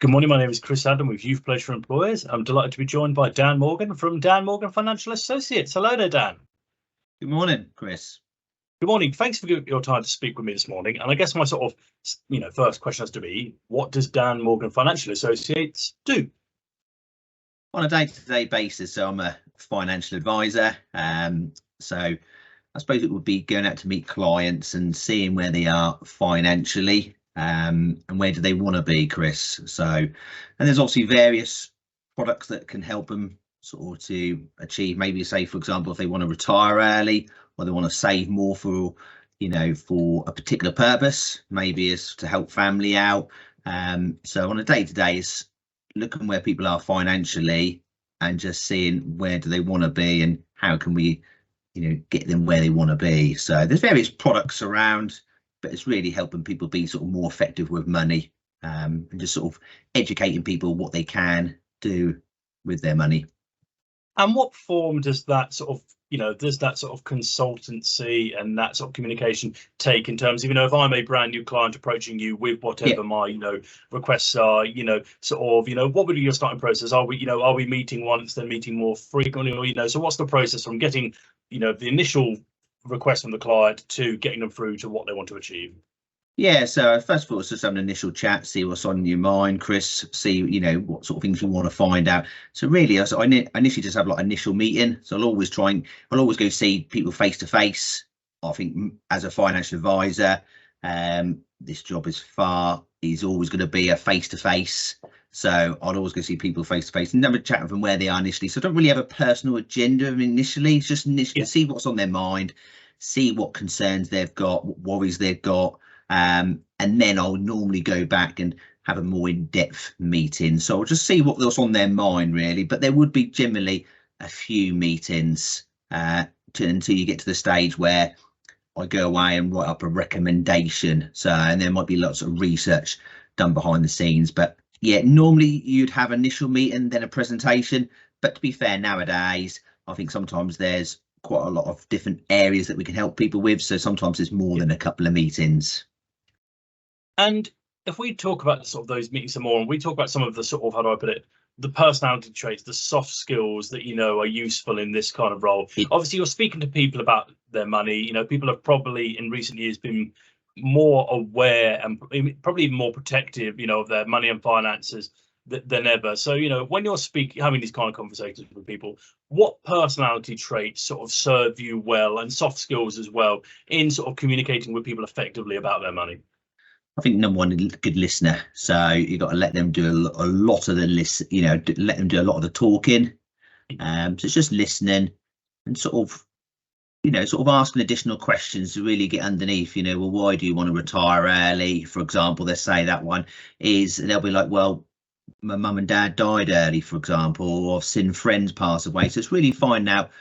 Good morning. My name is Chris Adam with Youth Pleasure Employers. I'm delighted to be joined by Dan Morgan from Dan Morgan Financial Associates. Hello there, Dan. Good morning, Chris. Good morning. Thanks for your time to speak with me this morning. And I guess my sort of, first question has to be, what does Dan Morgan Financial Associates do? On a day-to-day basis, so I'm a financial advisor. So I suppose it would be going out to meet clients and seeing where they are financially, and where do they want to be, Chris. So, and there's obviously various products that can help them sort of to achieve, maybe say, for example, if they want to retire early or they want to save more for a particular purpose, maybe is to help family out. So on a day-to-day, it's looking where people are financially and just seeing where do they want to be and how can we get them where they want to be. So there's various products around, but it's really helping people be sort of more effective with money, and just sort of educating people what they can do with their money. And what form does that sort of consultancy and that sort of communication take in terms of, if I'm a brand new client approaching you with whatever my, requests are, what would be your starting process? Are we meeting once, then meeting more frequently, or, so what's the process from getting, the initial request from the client to getting them through to what they want to achieve? Yeah, so first of all, it's just have an initial chat, see what's on your mind, Chris, see, what sort of things you want to find out. So really, I initially just have like initial meeting. So I'll always go see people face to face. I think as a financial advisor, this job is always going to be a face to face. So I'd always go see people face to face and have a chat with them where they are initially. So I don't really have a personal agenda initially. It's just initially see what's on their mind, see what concerns they've got, what worries they've got. And then I'll normally go back and have a more in-depth meeting. So I'll just see what's on their mind, really. But there would be generally a few meetings until you get to the stage where I go away and write up a recommendation. So, and there might be lots of research done behind the scenes. But yeah, normally you'd have initial meeting, then a presentation. But to be fair, nowadays, I think sometimes there's quite a lot of different areas that we can help people with. So sometimes there's more than a couple of meetings. And if we talk about sort of those meetings some more, and we talk about some of the sort of, how do I put it, the personality traits, the soft skills that, are useful in this kind of role. Obviously, you're speaking to people about their money. People have probably in recent years been more aware and probably more protective, of their money and finances than ever. So, when you're having these kind of conversations with people, what personality traits sort of serve you well, and soft skills as well, in sort of communicating with people effectively about their money? I think number one, a good listener. So you've got to let them do a lot of the let them do a lot of the talking. So it's just listening and sort of asking additional questions to really get underneath, well, why do you want to retire early? For example, let's say that one is, they'll be like, well, my mum and dad died early, for example, or I've seen friends pass away. So it's really finding out,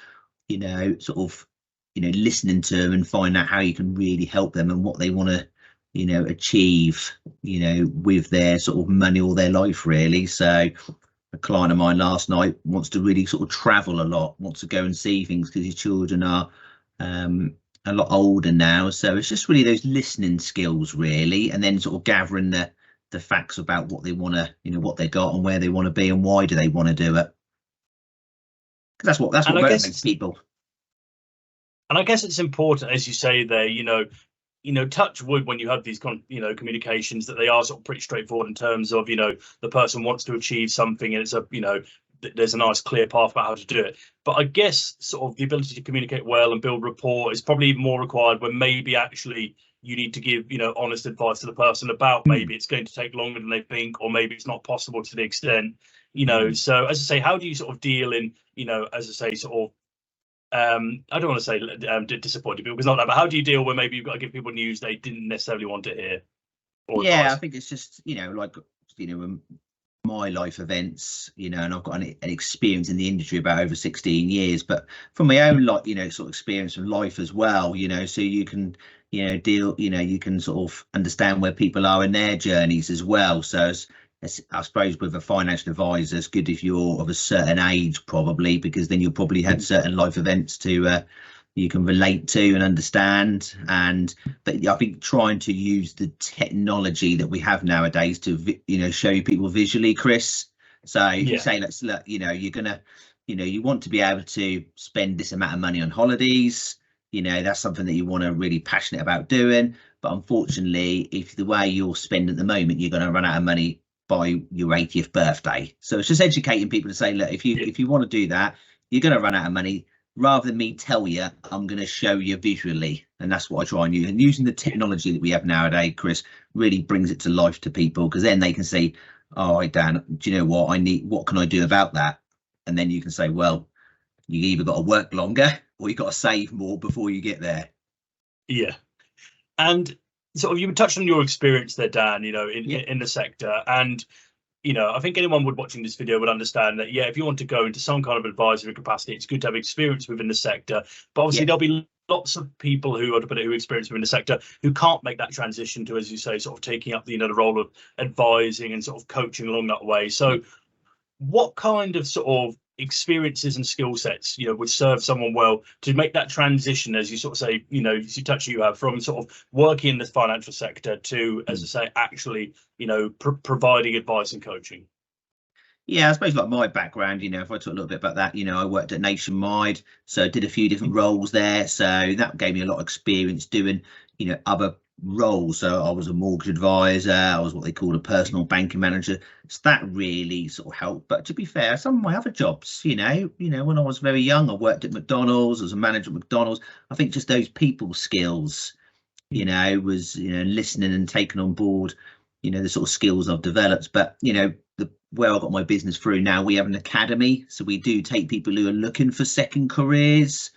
listening to them and find out how you can really help them and what they want to achieve with their sort of money or their life, really. So a client of mine last night wants to really sort of travel a lot, wants to go and see things because his children are a lot older now. So it's just really those listening skills, really, and then sort of gathering the facts about what they want to, what they got and where they want to be and why do they want to do it. Because that's what motivates people. And I guess it's important, as you say there, touch wood when you have these communications, that they are sort of pretty straightforward in terms of, the person wants to achieve something and it's there's a nice clear path about how to do it. But I guess sort of the ability to communicate well and build rapport is probably even more required when maybe actually you need to give, honest advice to the person about maybe it's going to take longer than they think, or maybe it's not possible to the extent, So as I say, how do you sort of deal in, as I say, sort of, I don't want to say disappointed people, because not that, but how do you deal when maybe you've got to give people news they didn't necessarily want to hear? I think it's just, my life events, and I've got an experience in the industry about over 16 years, but from my own sort of experience of life as well, so you can, you can sort of understand where people are in their journeys as well. So I suppose with a financial advisor, it's good if you're of a certain age, probably, because then you'll probably had certain life events to you can relate to and understand. And but I think trying to use the technology that we have nowadays to show people visually, Chris. So if you Yeah, say, let's look, you're gonna, you want to be able to spend this amount of money on holidays, that's something that you want to really passionate about doing. But unfortunately, if the way you're spending at the moment, you're going to run out of money by your 80th birthday. So it's just educating people to say, look, if you yeah, if you want to do that, you're going to run out of money. Rather than me tell you, I'm going to show you visually, and that's what I try and use. And using the yeah, technology that we have nowadays, Chris, really brings it to life to people, because then they can say, "All right, Dan, do you know what I need? What can I do about that?" And then you can say, "Well, you either got to work longer or you got to save more before you get there." yeah. And sort of you touched on your experience there, Dan, in, Yeah, in the sector. And, I think anyone would watching this video would understand that, yeah, if you want to go into some kind of advisory capacity, it's good to have experience within the sector. But obviously yeah, there'll be lots of people who are to put it, who experience within the sector who can't make that transition to, as you say, sort of taking up the role of advising and sort of coaching along that way. yeah. So what kind of sort of experiences and skill sets would serve someone well to make that transition, as you sort of say, as you touch, you have from sort of working in the financial sector to, as I Mm. say, actually providing advice and coaching? Yeah, I suppose like my background, if I talk a little bit about that, I worked at Nationwide, so I did a few different roles there. So that gave me a lot of experience doing, other roles. So I was a mortgage advisor, I was what they called a personal banking manager. So that really sort of helped. But to be fair, some of my other jobs, when I was very young, I worked at McDonald's as a manager at McDonald's. I think just those people skills, was, listening and taking on board, the sort of skills I've developed. But, where I got my business through now, we have an academy. So we do take people who are looking for second careers,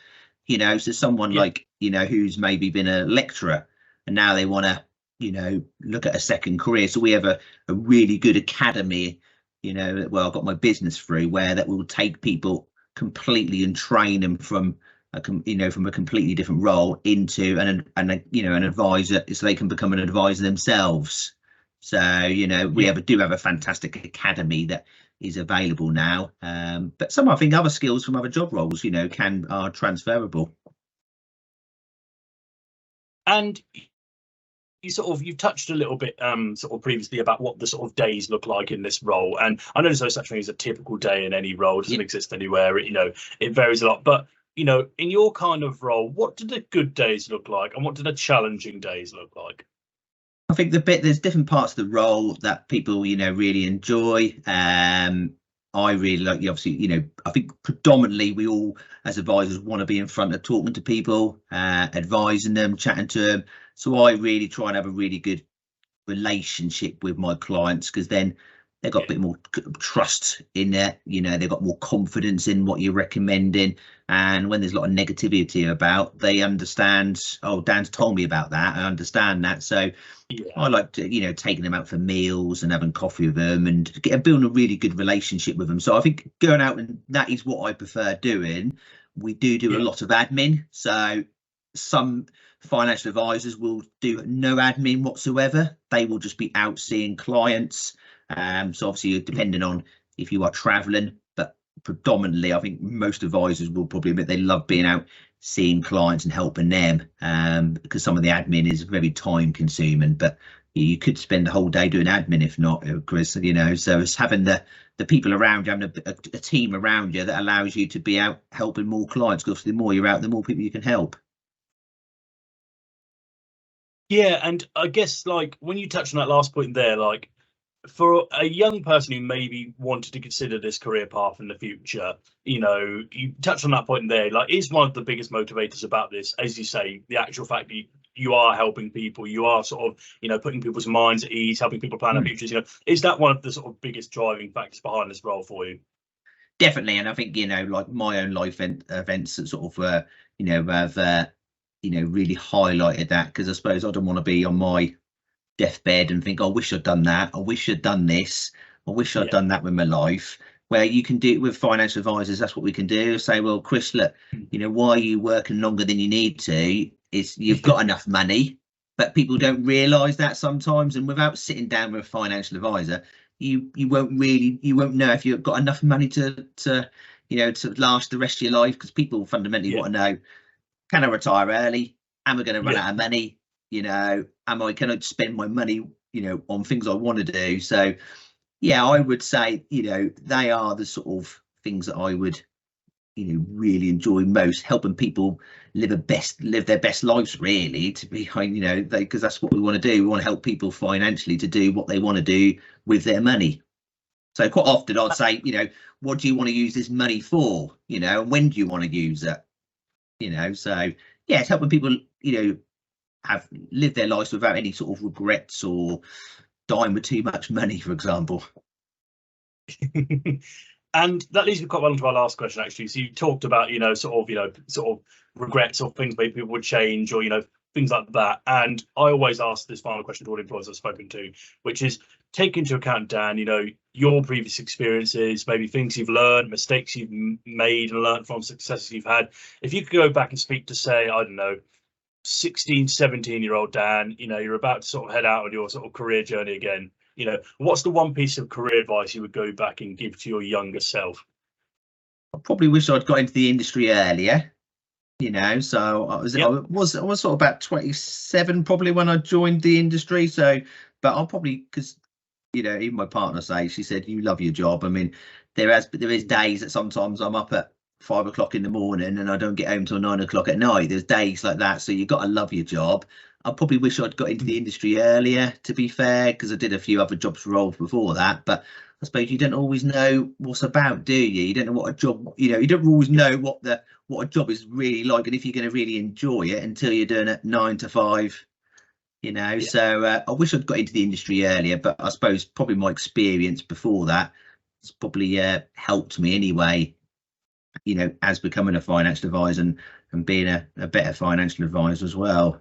so someone Yeah, like, who's maybe been a lecturer and now they want to, look at a second career. So we have a really good academy, well, I got my business through, where that will take people completely and train them from from a completely different role into an advisor, so they can become an advisor themselves. So we yeah. do have a fantastic academy that is available now. But some, I think, other skills from other job roles, are transferable. And you've touched a little bit sort of previously about what the sort of days look like in this role. And I know there's no such thing as a typical day in any role. It doesn't Yeah. exist anywhere. It varies a lot. But in your kind of role, what do the good days look like, and what do the challenging days look like? I think there's different parts of the role that people, really enjoy. I really like, obviously, I think predominantly we all as advisors want to be in front of talking to people, advising them, chatting to them. So I really try and have a really good relationship with my clients, because then they've got a Yeah, bit more trust in it, they've got more confidence in what you're recommending. And when there's a lot of negativity about, they understand, oh, Dan's told me about that, I understand that. So yeah, I like to, taking them out for meals and having coffee with them and building a really good relationship with them. So I think going out, and that is what I prefer doing. We do a yeah, lot of admin. So some financial advisors will do no admin whatsoever. They will just be out seeing clients. So obviously, depending on if you are traveling, but predominantly, I think most advisors will probably admit they love being out seeing clients and helping them, because some of the admin is very time consuming. But you could spend the whole day doing admin if not, Chris. So it's having the people around you, having a team around you that allows you to be out helping more clients. Because the more you're out, the more people you can help. yeah. And I guess, like, when you touch on that last point there, like, for a young person who maybe wanted to consider this career path in the future, you touched on that point there. Like, is one of the biggest motivators about this, as you say, the actual fact that you are helping people, you are sort of, putting people's minds at ease, helping people plan their Mm. futures. Is that one of the sort of biggest driving factors behind this role for you? Definitely. And I think, like my own life events that sort of, have, really highlighted that, because I suppose I don't want to be on my deathbed and think, "Oh, I wish I'd done that. I wish I'd done this. I wish I'd Yeah, done that with my life." Where you can do it with financial advisors, that's what we can do. Say, "Well, Chris, look, why are you working longer than you need to? Is you've got enough money." But people don't realise that sometimes. And without sitting down with a financial advisor, you won't know if you've got enough money to last the rest of your life, because people fundamentally yeah, want to know, can I retire early? Am I going to run Yeah. out of money? You know, can I spend my money, you know, on things I want to do? So yeah, I would say, you know, they are the sort of things that I would, you know, really enjoy most, helping people live their best lives, really, to be, you know, because that's what we want to do. We want to help people financially to do what they want to do with their money. So quite often I'd say, you know, what do you want to use this money for? You know, and when do you want to use it? You know, so yeah, it's helping people, you know, live their lives without any sort of regrets or dying with too much money, for example. And that leads me quite well into our last question, actually. So you talked about, you know, sort of regrets or things maybe people would change, or, you know, things like that. And I always ask this final question to all employers I've spoken to, which is, take into account, Dan, you know, your previous experiences, maybe things you've learned, mistakes you've made and learned from, successes you've had. If you could go back and speak to, say, I don't know, 16, 17-year-old Dan, you know, you're about to sort of head out on your sort of career journey again. You know, what's the one piece of career advice you would go back and give to your younger self? I probably wish I'd got into the industry earlier, you know. So I Yep. was sort of about 27 probably when I joined the industry. So, but I'll probably, because, you know, even my partner says, she said, you love your job. I mean, there is days that sometimes I'm up at 5 o'clock in the morning and I don't get home till 9 o'clock at night. There's days like that. So you've got to love your job. I probably wish I'd got into the industry earlier, to be fair, because I did a few other jobs roles before that. But I suppose you don't always know what's about, do you? You don't know what a job, you know, you don't always know what a job is really like, and if you're going to really enjoy it until you're doing it 9 to 5, you know. Yeah. So I wish I'd got into the industry earlier, but I suppose probably my experience before that has probably helped me anyway, you know, as becoming a financial advisor and being a better financial advisor as well.